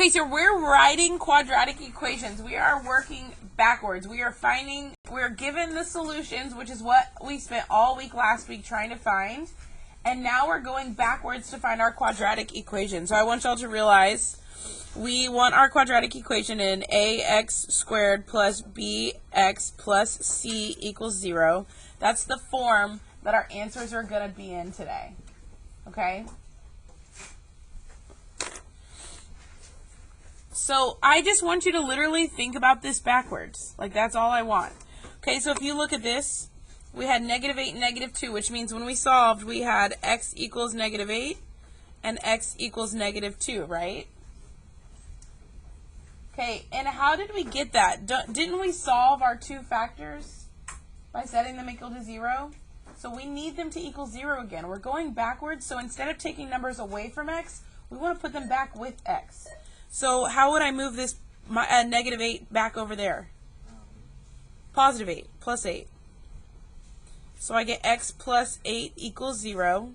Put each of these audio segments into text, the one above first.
Okay, so we're writing quadratic equations. We are working backwards. We're given the solutions, which is what we spent all week last week trying to find. And now we're going backwards to find our quadratic equation. So I want y'all to realize we want our quadratic equation in ax squared plus bx plus c equals 0. That's the form that our answers are going to be in today. Okay? So I just want you to literally think about this backwards. Like, that's all I want. Okay, so if you look at this, we had -8 and -2, which means when we solved, we had x equals -8 and x equals -2, right? Okay, and how did we get that? Didn't we solve our two factors by setting them equal to 0? So we need them to equal 0 again. We're going backwards, so instead of taking numbers away from x, we want to put them back with x. So how would I move this -8 back over there? +8, plus 8. So I get x plus 8 equals 0.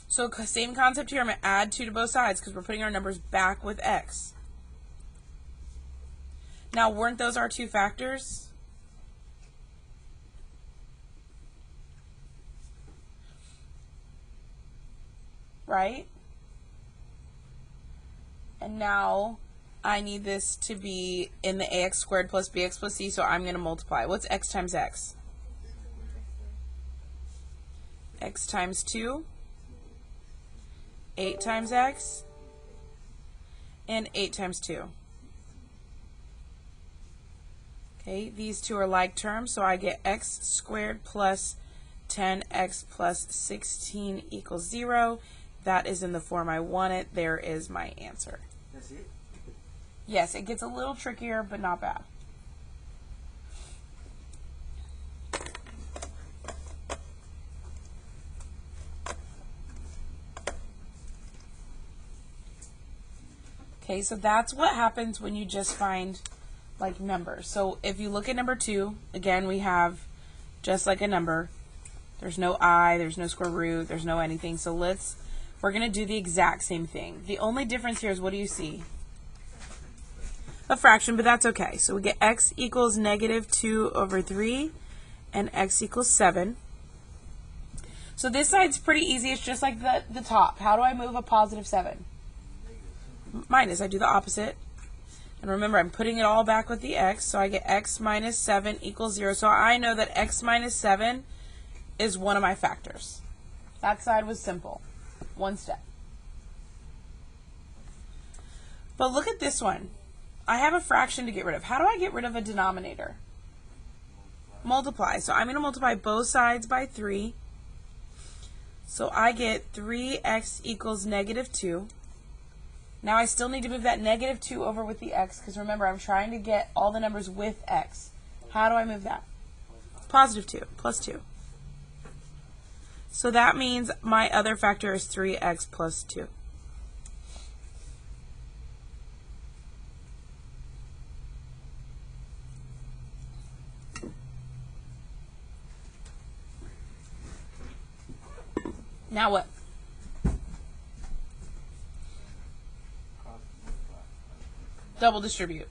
So same concept here. I'm going to add 2 to both sides because we're putting our numbers back with x. Now, weren't those our two factors? Right? And now I need this to be in the ax squared plus bx plus c, so I'm going to multiply. What's x times x? X times 2, 8 times x, and 8 times 2. Okay, these two are like terms, so I get x squared plus 10x plus 16 equals 0. That is in the form I want it. There is my answer. That's it? Yes, it gets a little trickier, but not bad. Okay, so that's what happens when you just find like numbers. So if you look at number 2, again, we have just like a number. There's no I, there's no square root, there's no anything. So we're going to do the exact same thing. The only difference here is, what do you see? A fraction, but that's okay. So we get x equals -2 over 3 and x equals 7. So this side's pretty easy. It's just like the top. How do I move a +7? Minus. I do the opposite. And remember, I'm putting it all back with the x, so I get x minus 7 equals 0. So I know that x minus 7 is one of my factors. That side was simple. One step. But look at this one. I have a fraction to get rid of. How do I get rid of a denominator? Multiply. So I'm going to multiply both sides by 3. So I get 3x equals -2. Now I still need to move that -2 over with the x, because remember, I'm trying to get all the numbers with x. How do I move that? +2, plus 2. So that means my other factor is 3x plus 2. Now what? Double distribute.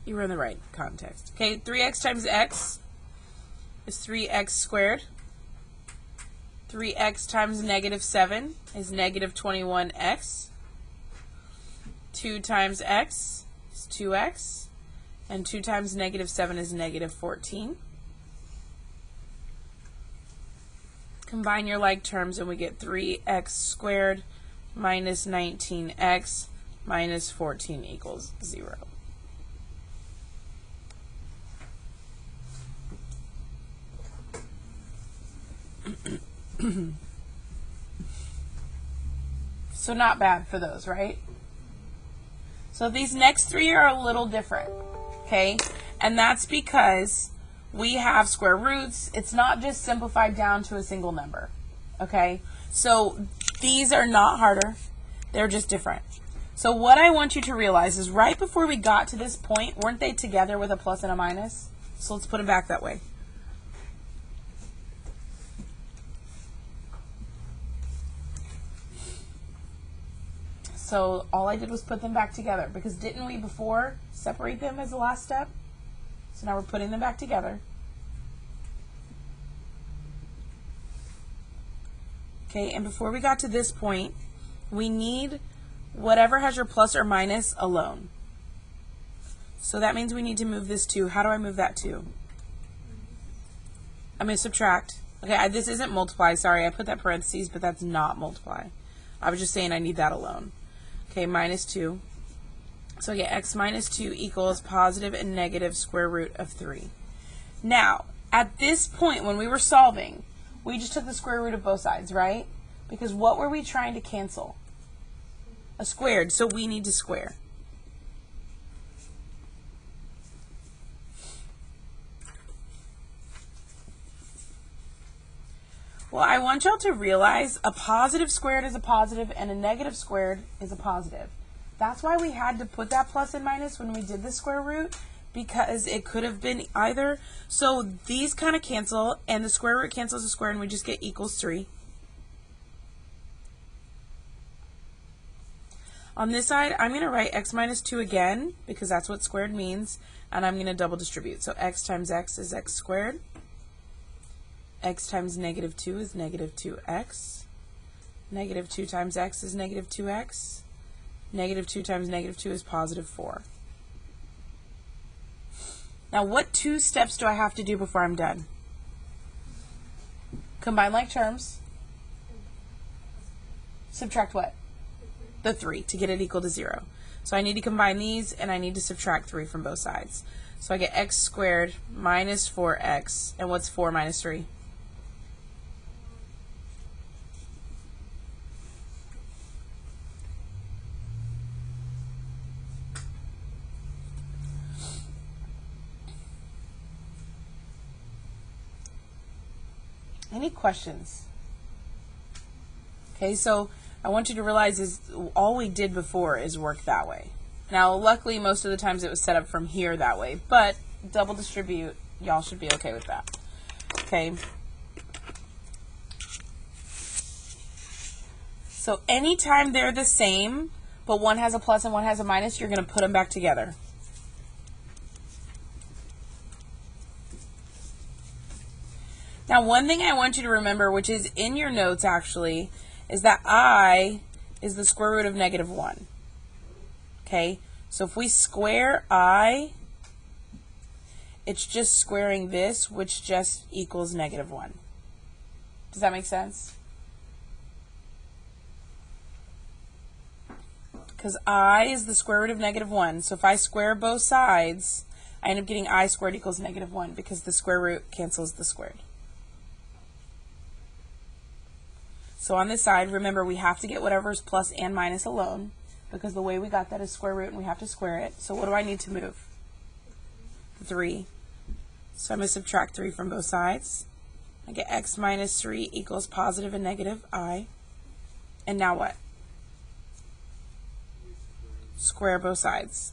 You were in the right context. Okay, 3x times x is 3x squared. 3x times -7 is -21x. 2 times x is 2x. And 2 times -7 is -14. Combine your like terms and we get 3x squared minus 19x minus 14 equals 0. So not bad for those, right? So these next three are a little different, okay? And that's because we have square roots. It's not just simplified down to a single number, okay? So these are not harder. They're just different. So what I want you to realize is right before we got to this point, weren't they together with a plus and a minus? So let's put them back that way. So all I did was put them back together, because didn't we before separate them as the last step? So now we're putting them back together. Okay, and before we got to this point, we need whatever has your plus or minus alone. So that means we need to move this 2. How do I move that 2? I'm going to subtract. Okay, this isn't multiply. Sorry, I put that parentheses, but that's not multiply. I was just saying I need that alone. Okay, minus 2. So I get x minus 2 equals positive and negative square root of 3. Now, at this point when we were solving, we just took the square root of both sides, right? Because what were we trying to cancel? A squared, so we need to square. Well, I want y'all to realize a positive squared is a positive and a negative squared is a positive. That's why we had to put that plus and minus when we did the square root, because it could have been either. So these kind of cancel, and the square root cancels the square, and we just get equals 3. On this side, I'm going to write x minus 2 again, because that's what squared means, and I'm going to double distribute. So x times x is x squared. X times negative 2 is negative 2x. Negative 2 times x is negative 2x. Negative 2 times negative 2 is positive 4. Now, what 2 steps do I have to do before I'm done? Combine like terms. Subtract what? The 3 to get it equal to 0. So I need to combine these, and I need to subtract 3 from both sides. So I get x squared minus 4x. And what's 4 minus 3? Any questions? Okay, so I want you to realize is all we did before is work that way. Now, luckily, most of the times it was set up from here that way, but double distribute, y'all should be okay with that. Okay. So anytime they're the same, but one has a plus and one has a minus, you're going to put them back together. Now, one thing I want you to remember, which is in your notes actually, is that I is the square root of negative 1. Okay? So if we square I, it's just squaring this, which just equals negative 1. Does that make sense? Because I is the square root of negative 1. So if I square both sides, I end up getting I squared equals negative 1 because the square root cancels the squared. So on this side, remember, we have to get whatever is plus and minus alone, because the way we got that is square root and we have to square it. So what do I need to move? 3. So I'm going to subtract 3 from both sides. I get x minus 3 equals positive and negative I. And now what? Square both sides.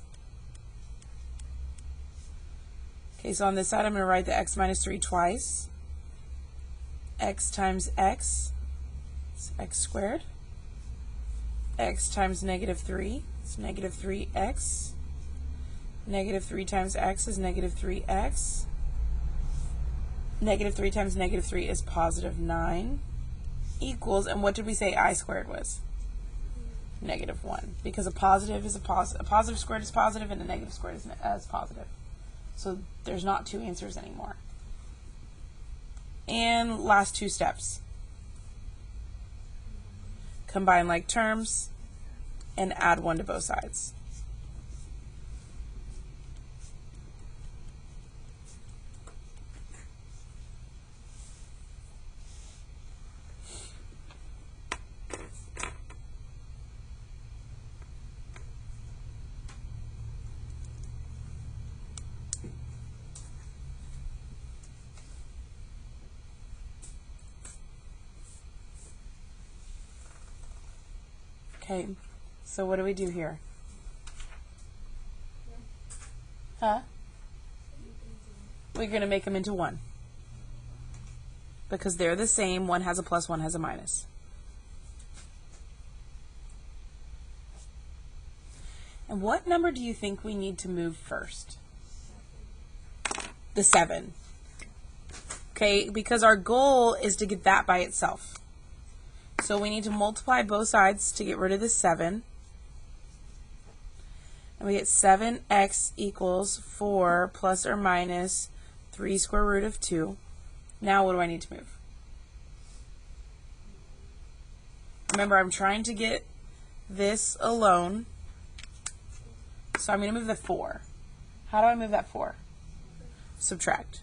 Okay, so on this side, I'm going to write the x minus 3 twice. X times x. It's x squared. X times negative 3, it's negative 3x. Negative 3 times x is negative 3x. Negative 3 times negative 3 is positive 9. Equals, and what did we say I squared was? Negative 1. Because a positive is a positive squared is positive, and a negative squared is positive. So there's not 2 answers anymore. And last 2 steps. Combine like terms and add 1 to both sides. Okay, so what do we do here? Huh? We're going to make them into 1. Because they're the same. One has a plus, one has a minus. And what number do you think we need to move first? The 7. Okay, because our goal is to get that by itself. So we need to multiply both sides to get rid of the 7. And we get 7x equals 4 plus or minus 3 square root of 2. Now what do I need to move? Remember, I'm trying to get this alone. So I'm going to move the 4. How do I move that 4? Subtract.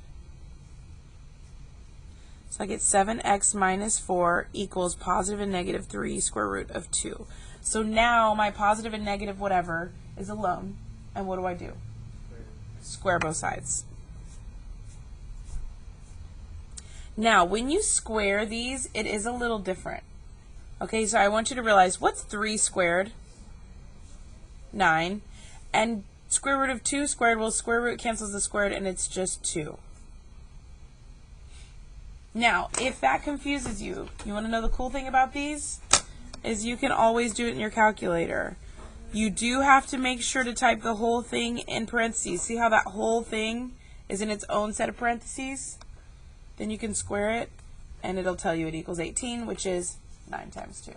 So I get 7x minus 4 equals positive and negative 3 square root of 2. So now my positive and negative whatever is alone. And what do I do? Square both sides. Now, when you square these, it is a little different. Okay, so I want you to realize, what's 3 squared? 9. And square root of 2 squared, well, square root cancels the squared, and it's just 2. Now, if that confuses you, you want to know the cool thing about these? Is you can always do it in your calculator. You do have to make sure to type the whole thing in parentheses. See how that whole thing is in its own set of parentheses? Then you can square it, and it'll tell you it equals 18, which is 9 times 2.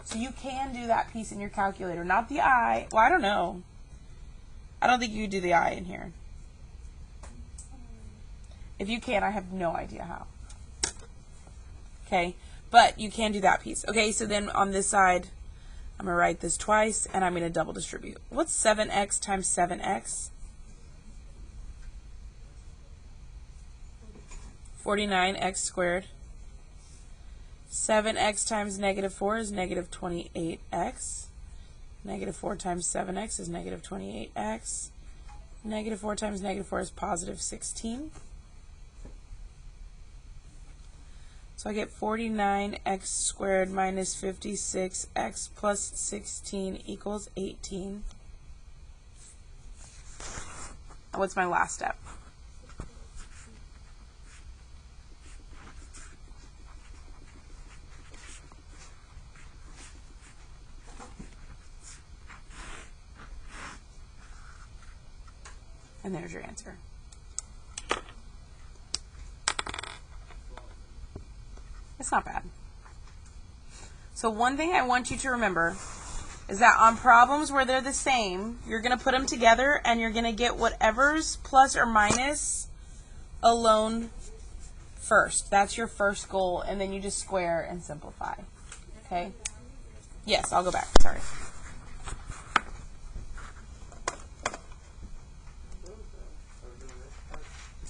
So you can do that piece in your calculator, not the I. Well, I don't know. I don't think you could do the I in here. If you can, I have no idea how. Okay, but you can do that piece. Okay, so then on this side, I'm going to write this twice, and I'm going to double distribute. What's 7x times 7x? 49x squared. 7x times negative 4 is negative 28x. Negative 4 times 7x is negative 28x. Negative 4 times negative 4 is positive 16. So I get 49x squared minus 56x plus 16 equals 18. And what's my last step? And there's your answer. It's not bad. So one thing I want you to remember is that on problems where they're the same, you're going to put them together and you're going to get whatever's plus or minus alone first. That's your first goal, and then you just square and simplify. Okay? Yes, I'll go back. Sorry.